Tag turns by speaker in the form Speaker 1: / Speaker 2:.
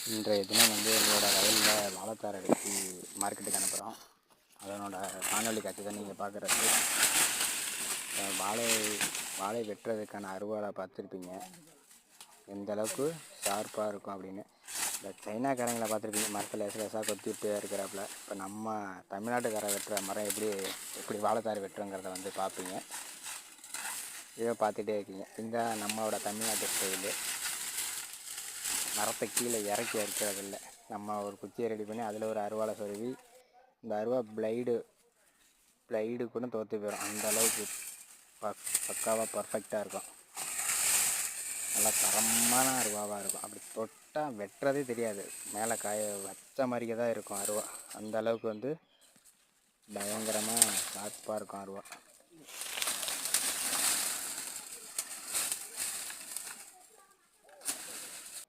Speaker 1: இன்றைய தினம் வந்து எங்களோட வயலில் வாழைத்தார் அடித்து மார்க்கெட்டுக்கு அனுப்புகிறோம். அதனோட காணொலி காட்சி தான் நீங்கள் பார்க்குறது. வாழை வெட்டுறதுக்கான அருவாளை பார்த்துருப்பீங்க, எந்த அளவுக்கு ஷார்ப்பாக இருக்கும் அப்படின்னு. இந்த சைனாக்காரங்களை பார்த்துருப்பீங்க, மரத்தில் லேசாக கொத்திட்டு இருக்கிறாப்புல. இப்போ நம்ம தமிழ்நாட்டுக்கார வெட்டுற மரம் எப்படி வாழைத்தார் வெட்டுறங்கிறத வந்து பார்ப்பீங்க. இதை பார்த்துட்டே இருக்கீங்க. இந்த நம்மளோட தமிழ்நாட்டு ஸ்டைலு. மரத்தை கீழே இறக்கி அறுக்கிறதில்ல, நம்ம ஒரு குச்சியை ரெடி பண்ணி அதில் ஒரு அருவாளை சொருவி, இந்த அருவா பிளைடு கூட தோற்று போயிடும். அந்த அளவுக்கு பக்காவாக பர்ஃபெக்டாக இருக்கும். நல்லா தரமான அருவாவாக இருக்கும். அப்படி தொட்டால் வெட்டுறதே தெரியாது, மேலே காய வச்ச மாதிரியே தான் இருக்கும் அருவா. அந்த அளவுக்கு வந்து பயங்கரமாக ஷார்ப்பாக இருக்கும் அருவா.